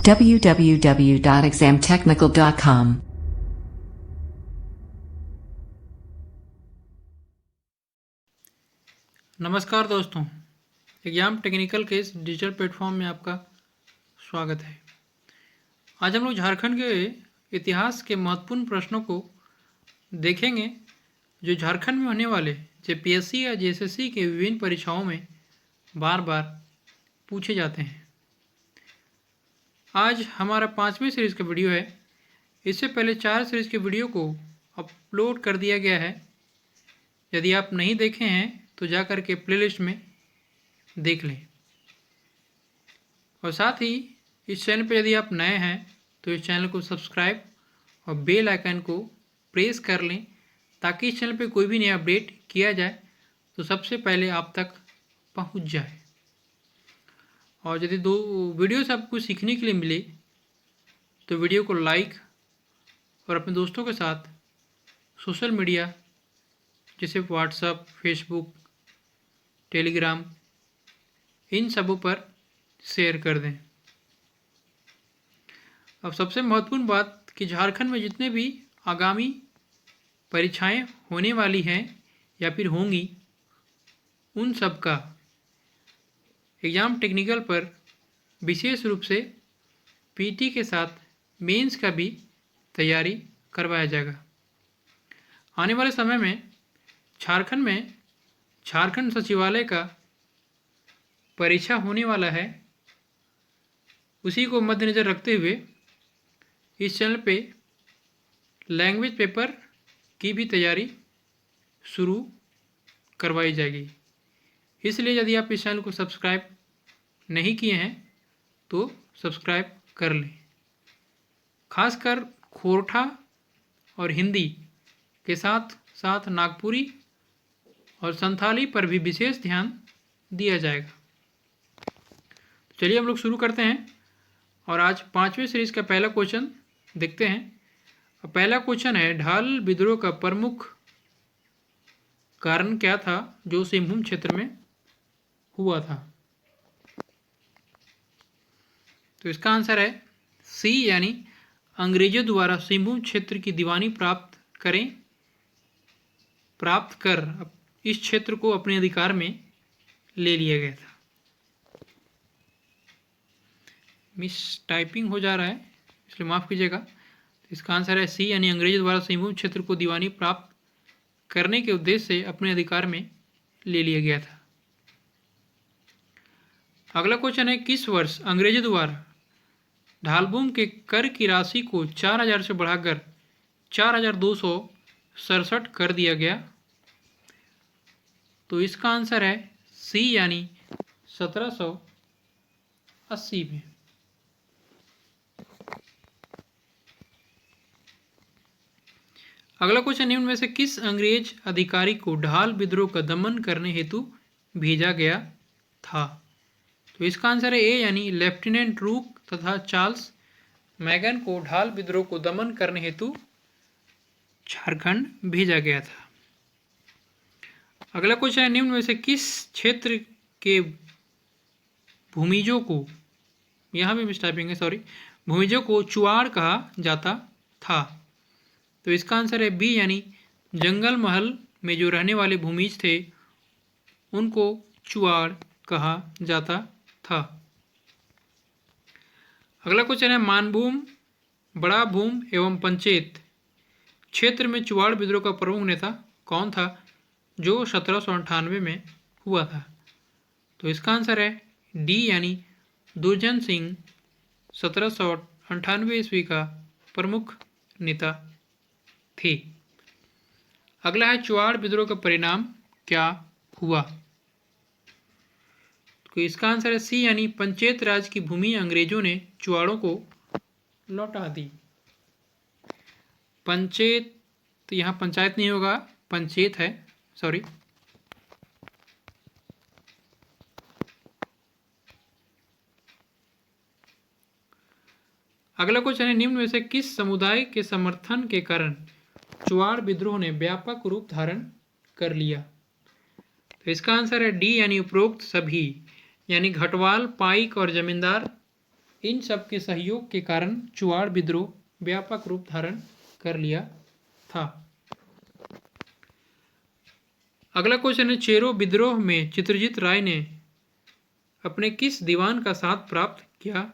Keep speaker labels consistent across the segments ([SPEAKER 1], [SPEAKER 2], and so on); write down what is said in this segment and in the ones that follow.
[SPEAKER 1] www.examtechnical.com
[SPEAKER 2] नमस्कार दोस्तों, exam technical के इस डिजिटल प्लेटफॉर्म में आपका स्वागत है। आज हम लोग झारखंड के इतिहास के महत्वपूर्ण प्रश्नों को देखेंगे जो झारखंड में होने वाले जेपीएससी या जेएसएससी के विभिन्न परीक्षाओं में बार बार पूछे जाते हैं। आज हमारा 5वें सीरीज़ का वीडियो है। इससे पहले 4 सीरीज़ के वीडियो को अपलोड कर दिया गया है। यदि आप नहीं देखे हैं तो जा कर के प्लेलिस्ट में देख लें। और साथ ही इस चैनल पर यदि आप नए हैं तो इस चैनल को सब्सक्राइब और बेल आइकन को प्रेस कर लें ताकि इस चैनल पर कोई भी नया अपडेट किया जाए तो सबसे पहले आप तक पहुंच जाए। और यदि दो वीडियो से आपको सीखने के लिए मिले तो वीडियो को लाइक और अपने दोस्तों के साथ सोशल मीडिया जैसे व्हाट्सएप, फेसबुक, टेलीग्राम इन सबों पर शेयर कर दें। अब सबसे महत्वपूर्ण बात कि झारखंड में जितने भी आगामी परीक्षाएं होने वाली हैं या फिर होंगी उन सब का एग्ज़ाम टेक्निकल पर विशेष रूप से पीटी के साथ मेंस का भी तैयारी करवाया जाएगा। आने वाले समय में झारखंड में झारखंड सचिवालय का परीक्षा होने वाला है। उसी को मद्देनज़र रखते हुए इस चैनल पे लैंग्वेज पेपर की भी तैयारी शुरू करवाई जाएगी। इसलिए यदि आप इस चैनल को सब्सक्राइब नहीं किए हैं तो सब्सक्राइब कर लें। खासकर खोरठा और हिंदी के साथ साथ नागपुरी और संथाली पर भी विशेष ध्यान दिया जाएगा। तो चलिए हम लोग शुरू करते हैं और आज 5वें सीरीज़ का पहला क्वेश्चन देखते हैं। पहला क्वेश्चन है, ढाल विद्रोह का प्रमुख कारण क्या था जो सिंहभूम क्षेत्र में हुआ था? तो इसका आंसर है सी, यानी अंग्रेजों द्वारा सिंहभूम क्षेत्र की दीवानी प्राप्त कर इस क्षेत्र को अपने अधिकार में ले लिया गया था। मिस टाइपिंग हो जा रहा है इसलिए माफ़ कीजिएगा। तो इसका आंसर है सी, यानी अंग्रेजों द्वारा सिंहभूम क्षेत्र को दीवानी प्राप्त करने के उद्देश्य से अपने अधिकार में ले लिया गया था। अगला क्वेश्चन है, किस वर्ष अंग्रेजों द्वारा ढालभूम के कर की राशि को 4000 से बढ़ाकर 4267 कर दिया गया? तो इसका आंसर है सी, यानी 1780 में। अगला क्वेश्चन, निम्न में से किस अंग्रेज अधिकारी को ढाल विद्रोह का दमन करने हेतु भेजा गया था? तो इसका आंसर है ए, यानी लेफ्टिनेंट रूक तथा चार्ल्स मैगन को ढाल विद्रोह को दमन करने हेतु झारखंड भेजा गया था। अगला क्वेश्चन है, निम्न में से किस क्षेत्र के भूमिजों को, यहाँ भी मिसटाइपिंग है सॉरी, भूमिजों को चुआड़ कहा जाता था? तो इसका आंसर है बी, यानी जंगल महल में जो रहने वाले भूमिज थे उनको चुआड़ कहा जाता था। अगला क्वेश्चन है, मानभूम, बड़ा भूम एवं पंचेत क्षेत्र में चुआड़ विद्रोह का प्रमुख नेता कौन था जो 1798 में हुआ था? तो इसका आंसर है डी, यानी दुर्जन सिंह 1798 ईस्वी का प्रमुख नेता थे। अगला है, चुआड़ विद्रोह का परिणाम क्या हुआ? तो इसका आंसर है सी, यानी पंचेत राज की भूमि अंग्रेजों ने चुआड़ों को लौटा दी। पंचेत, तो यहाँ पंचायत नहीं होगा, पंचेत है, सॉरी। अगला क्वेश्चन है, निम्न में से किस समुदाय के समर्थन के कारण चुआड़ विद्रोह ने व्यापक रूप धारण कर लिया? तो इसका आंसर है डी, यानी उपरोक्त सभी, यानी घटवाल, पाइक और जमींदार इन सब के सहयोग के कारण चुआड़ विद्रोह व्यापक रूप धारण कर लिया था। अगला क्वेश्चन है, चेरो विद्रोह में चित्रजीत राय ने अपने किस दीवान का साथ प्राप्त किया?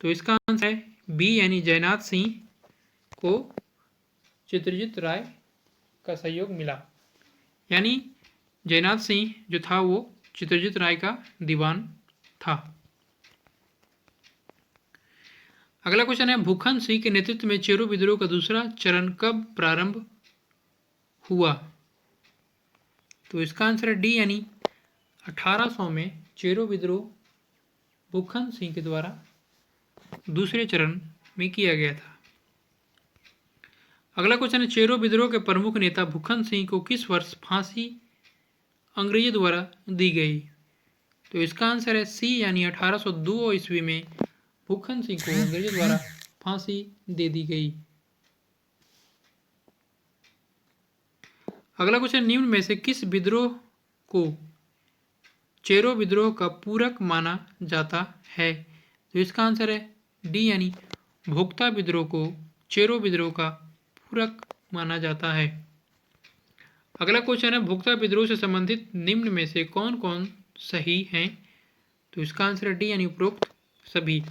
[SPEAKER 2] तो इसका आंसर है बी यानी जयनाथ सिंह को चित्रजीत राय का सहयोग मिला। यानी जयनाथ सिंह जो था वो चित्रजीत राय का दीवान था। अगला क्वेश्चन है, भूखन सिंह के नेतृत्व में चेरो विद्रोह का दूसरा चरण कब प्रारंभ हुआ? तो इसका आंसर है डी यानी 1800 में चेरो विद्रोह भूखन सिंह के द्वारा दूसरे चरण में किया गया था। अगला क्वेश्चन है, चेरो विद्रोह के प्रमुख नेता भूखन सिंह को किस वर्ष फांसी अंग्रेजों द्वारा दी गई? तो इसका आंसर है सी यानी 1802 ईस्वी में भूखन सिंह को अंग्रेजों द्वारा फांसी दे दी गई। अगला क्वेश्चन, निम्न में से किस विद्रोह को चेरो विद्रोह का पूरक माना जाता है? तो इसका आंसर है डी यानी भोक्ता विद्रोह को चेरो विद्रोह का पूरक माना जाता है। अगला क्वेश्चन है, भोक्ता विद्रोह से संबंधित निम्न में से कौन कौन सही हैं? तो इसका आंसर है डी यानी उपरोक्त सभी।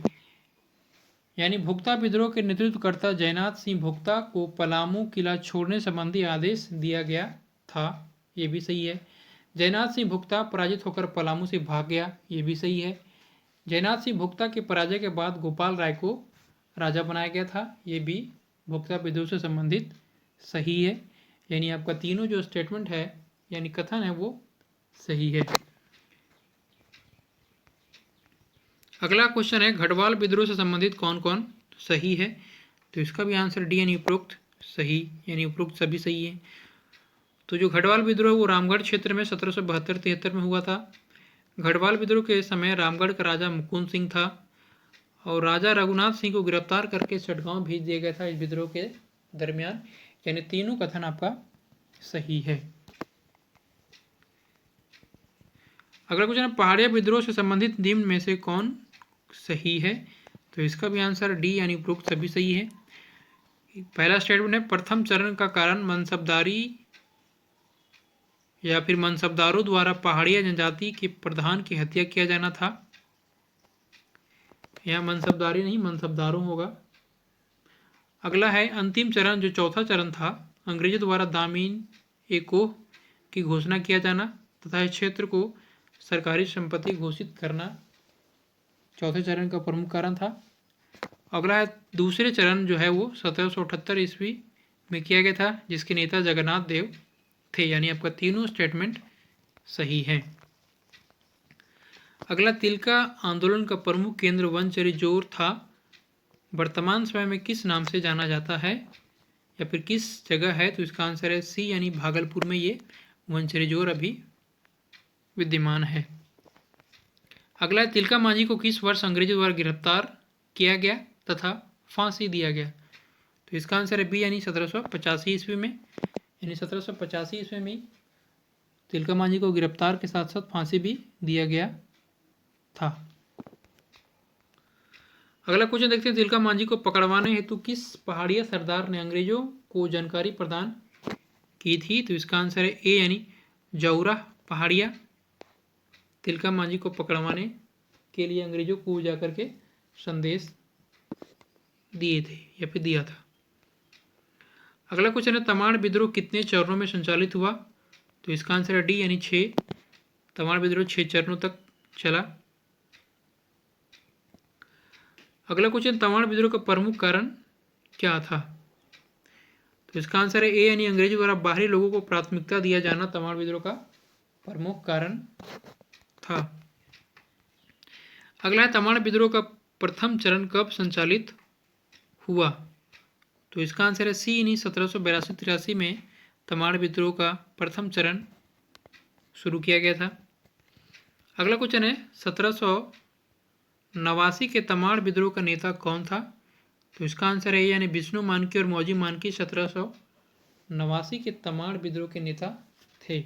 [SPEAKER 2] यानी भोक्ता विद्रोह के नेतृत्वकर्ता जयनाथ सिंह भोक्ता को पलामू किला छोड़ने संबंधी आदेश दिया गया था, ये भी सही है। जयनाथ सिंह भोक्ता पराजित होकर पलामू से भाग गया, ये भी सही है। जयनाथ सिंह भोक्ता के पराजय के बाद गोपाल राय को राजा बनाया गया था, ये भी भोक्ता विद्रोह से संबंधित सही है। यानी आपका तीनों जो स्टेटमेंट है यानी कथन है वो सही है। अगला क्वेश्चन है, गढ़वाल विद्रोह से संबंधित कौन कौन सही है? तो इसका भी आंसर डी यानी उपरोक्त सही, यानी उपरोक्त सभी सही है। तो जो गढ़वाल विद्रोह वो रामगढ़ क्षेत्र में 1772-73 में हुआ था। गढ़वाल विद्रोह के समय रामगढ़ का राजा मुकुंद सिंह था और राजा रघुनाथ सिंह को गिरफ्तार करके चटगांव भेज दिया गया था इस विद्रोह के दरमियान। यानी तीनों कथन आपका सही है। अगला क्वेश्चन है, पहाड़िया विद्रोह से संबंधित निम्न में से कौन सही है? तो इसका भी आंसर डी यानी उपरोक्त सभी सही है। पहला स्टेटमेंट है, प्रथम चरण का कारण मनसबदारी या फिर मनसबदारों द्वारा पहाड़िया जनजाति के प्रधान की हत्या किया जाना था। यहाँ मनसबदारी नहीं मनसबदारों होगा। अगला है, अंतिम चरण जो चौथा चरण था, अंग्रेजों द्वारा दामीन एकोह की घोषणा किया जाना तथा इस क्षेत्र को सरकारी संपत्ति घोषित करना चौथे चरण का प्रमुख कारण था। अगला है, दूसरे चरण जो है वो 1778 ईस्वी में किया गया था जिसके नेता जगन्नाथ देव थे। यानी आपका तीनों स्टेटमेंट सही है। अगला, तिलका आंदोलन का प्रमुख केंद्र वनचरीजोर था, वर्तमान समय में किस नाम से जाना जाता है या फिर किस जगह है? तो इसका आंसर है सी यानी भागलपुर में ये वनचरीजोर अभी विद्यमान है। अगला, तिलका मांझी को किस वर्ष अंग्रेजों द्वारा गिरफ्तार किया गया तथा फांसी दिया गया? तो इसका आंसर है बी यानी 1785 ईस्वी में। यानी 1785 ईस्वी में तिलका मांझी को गिरफ्तार के साथ साथ फांसी भी दिया गया था। अगला क्वेश्चन देखते हैं, तिलका मांझी को पकड़वाने हेतु किस पहाड़िया सरदार ने अंग्रेजों को जानकारी प्रदान की थी? तो इसका आंसर है ए यानी जौरा पहाड़िया तिलका मांझी को पकड़वाने के लिए अंग्रेजों को जाकर के संदेश दिए थे या फिर दिया था। अगला क्वेश्चन है, तमाड़ विद्रोह कितने चरणों में संचालित हुआ? तो इसका आंसर है डी यानी 6। तमाड़ विद्रोह 6 चरणों तक चला। अगला क्वेश्चन, तमाड़ विद्रोह का प्रमुख कारण क्या था? तो इसका आंसर है ए यानी अंग्रेजों द्वारा बाहरी लोगों को प्राथमिकता दिया जाना तमाड़ विद्रोह का प्रमुख कारण था। अगला है, तमाड़ विद्रोह का प्रथम चरण कब संचालित हुआ? तो इसका आंसर है सी यानी 1782-83 में तमाड़ विद्रोह का प्रथम चरण शुरू किया गया था। अगला क्वेश्चन है, 1789 के तमाड़ विद्रोह का नेता कौन था? तो इसका आंसर है यानी विष्णु मानकी और मौजी मानकी 1789 के तमाड़ विद्रोह के नेता थे।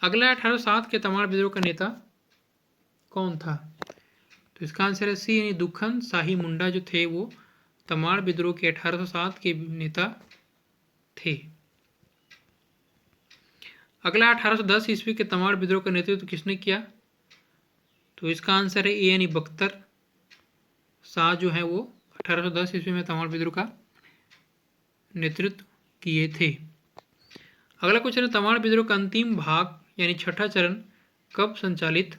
[SPEAKER 2] अगला 1807 के तमाड़ विद्रोह का नेता कौन था? तो इसका आंसर है सी यानी दुखन शाही मुंडा जो थे वो तमाड़ विद्रोह के 1807 के नेता थे। अगला 1810 ईस्वी के तमाड़ विद्रोह का नेतृत्व किसने किया? तो इसका आंसर है ए यानी बख्तर शाह जो है वो 1810 ईस्वी में तमाड़ विद्रोह का नेतृत्व किए थे। अगला क्वेश्चन है तमाड़ विद्रोह का अंतिम भाग यानी छठा चरण कब संचालित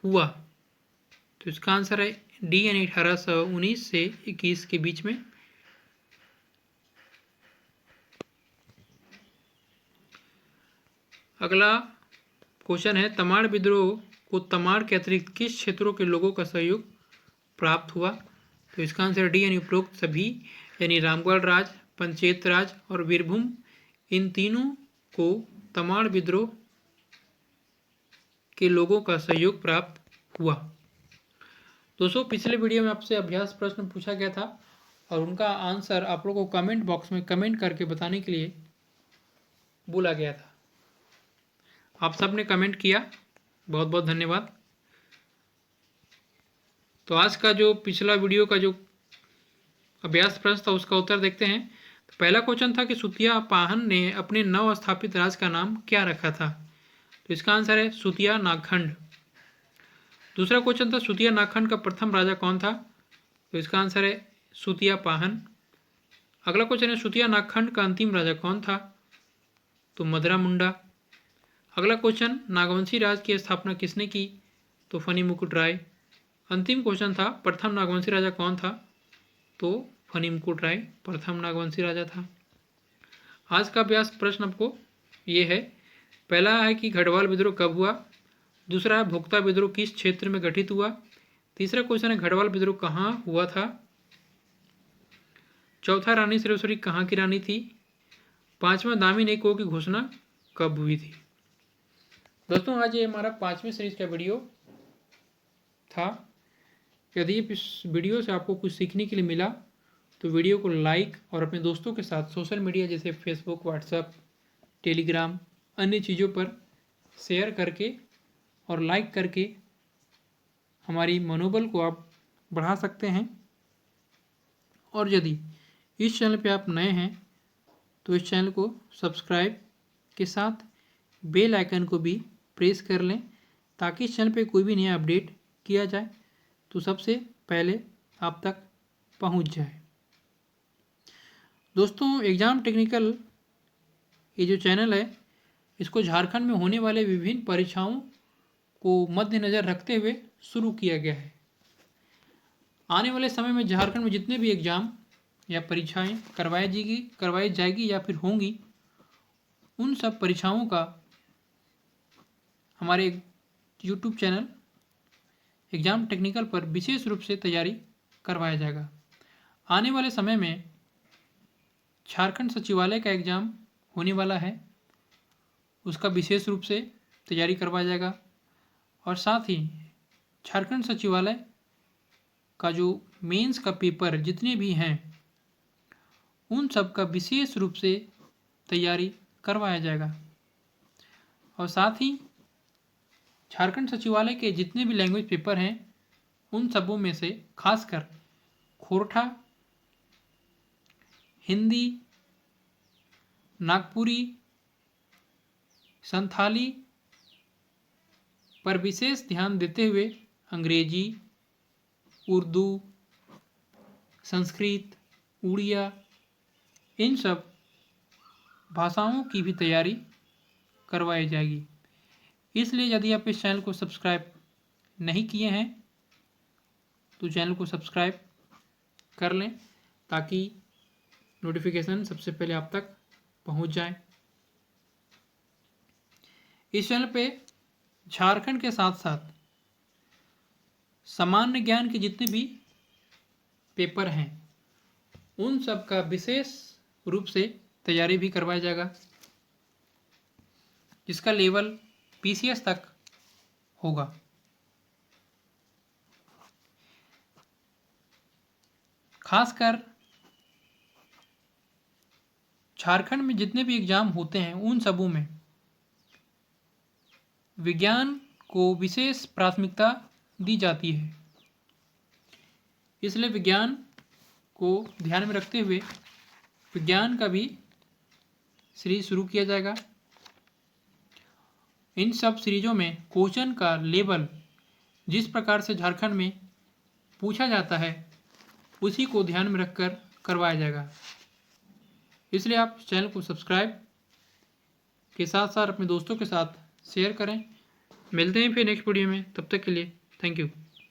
[SPEAKER 2] हुआ? तो इसका आंसर है डी यानी 1819 से 21 के बीच में। अगला क्वेश्चन है तमाड़ विद्रोह को तमाड़ के अतिरिक्त किस क्षेत्रों के लोगों का सहयोग प्राप्त हुआ? तो इसका आंसर डी यानी उपरोक्त सभी यानी रामगढ़ राज, पंचेत राज और वीरभूम, इन तीनों को तमाड़ विद्रोह के लोगों का सहयोग प्राप्त हुआ। दोस्तों पिछले वीडियो में आपसे अभ्यास प्रश्न पूछा गया था और उनका आंसर आप लोगों को कमेंट बॉक्स में कमेंट करके बताने के लिए बोला गया था। आप सब ने कमेंट किया, बहुत बहुत धन्यवाद। तो आज का जो पिछला वीडियो का जो अभ्यास प्रश्न था उसका उत्तर देखते हैं। तो पहला क्वेश्चन था कि सुतिया पाहन ने अपने नव स्थापित राज का नाम क्या रखा था? तो इसका आंसर है सुतिया नागखंड। दूसरा क्वेश्चन था सुतिया नागखंड का प्रथम राजा कौन था? तो इसका आंसर है सुतिया पाहन। अगला क्वेश्चन है सुतिया नागखंड का अंतिम राजा कौन था? तो मदरा मुंडा। अगला क्वेश्चन नागवंशी राज की स्थापना किसने की? तो फनी मुकुट राय। अंतिम क्वेश्चन था प्रथम नागवंशी राजा कौन था? तो फनी मुकुट राय प्रथम नागवंशी राजा था। आज का अभ्यास प्रश्न आपको ये है, पहला है कि गढ़वाल विद्रोह कब हुआ? दूसरा है भोक्ता विद्रोह किस क्षेत्र में गठित हुआ? तीसरा क्वेश्चन है गढ़वाल विद्रोह कहाँ हुआ था? चौथा रानी सिरोसरी कहाँ की रानी थी? पांचवा दामिन एको की घोषणा कब हुई थी? दोस्तों आज ये हमारा 5वें सीरीज का वीडियो था। यदि इस वीडियो से आपको कुछ सीखने के लिए मिला तो वीडियो को लाइक और अपने दोस्तों के साथ सोशल मीडिया जैसे फेसबुक, व्हाट्सएप, टेलीग्राम, अन्य चीज़ों पर शेयर करके और लाइक करके हमारी मनोबल को आप बढ़ा सकते हैं। और यदि इस चैनल पे आप नए हैं तो इस चैनल को सब्सक्राइब के साथ बेल आइकन को भी प्रेस कर लें ताकि इस चैनल पे कोई भी नया अपडेट किया जाए तो सबसे पहले आप तक पहुंच जाए। दोस्तों एग्ज़ाम टेक्निकल ये जो चैनल है इसको झारखंड में होने वाले विभिन्न परीक्षाओं को मद्देनज़र रखते हुए शुरू किया गया है। आने वाले समय में झारखंड में जितने भी एग्ज़ाम या परीक्षाएं करवाई जाएगी या फिर होंगी, उन सब परीक्षाओं का हमारे YouTube चैनल एग्ज़ाम टेक्निकल पर विशेष रूप से तैयारी करवाया जाएगा। आने वाले समय में झारखंड सचिवालय का एग्ज़ाम होने वाला है, उसका विशेष रूप से तैयारी करवाया जाएगा और साथ ही झारखंड सचिवालय का जो मेंस का पेपर जितने भी हैं उन सब का विशेष रूप से तैयारी करवाया जाएगा। और साथ ही झारखंड सचिवालय के जितने भी लैंग्वेज पेपर हैं उन सबों में से खासकर खोरठा, हिंदी, नागपुरी, संथाली पर विशेष ध्यान देते हुए अंग्रेजी, उर्दू, संस्कृत, उड़िया, इन सब भाषाओं की भी तैयारी करवाई जाएगी। इसलिए यदि आप इस चैनल को सब्सक्राइब नहीं किए हैं तो चैनल को सब्सक्राइब कर लें ताकि नोटिफिकेशन सबसे पहले आप तक पहुंच जाए। इस चैनल पे झारखंड के साथ साथ सामान्य ज्ञान के जितने भी पेपर हैं उन सब का विशेष रूप से तैयारी भी करवाया जाएगा, जिसका लेवल PCS तक होगा। खासकर झारखंड में जितने भी एग्जाम होते हैं उन सबों में विज्ञान को विशेष प्राथमिकता दी जाती है। इसलिए विज्ञान को ध्यान में रखते हुए विज्ञान का भी सीरीज शुरू किया जाएगा। इन सब सीरीजों में क्वेश्चन का लेवल जिस प्रकार से झारखंड में पूछा जाता है उसी को ध्यान में रखकर करवाया जाएगा। इसलिए आप चैनल को सब्सक्राइब के साथ साथ अपने दोस्तों के साथ शेयर करें। मिलते हैं फिर नेक्स्ट वीडियो में, तब तक के लिए थैंक यू।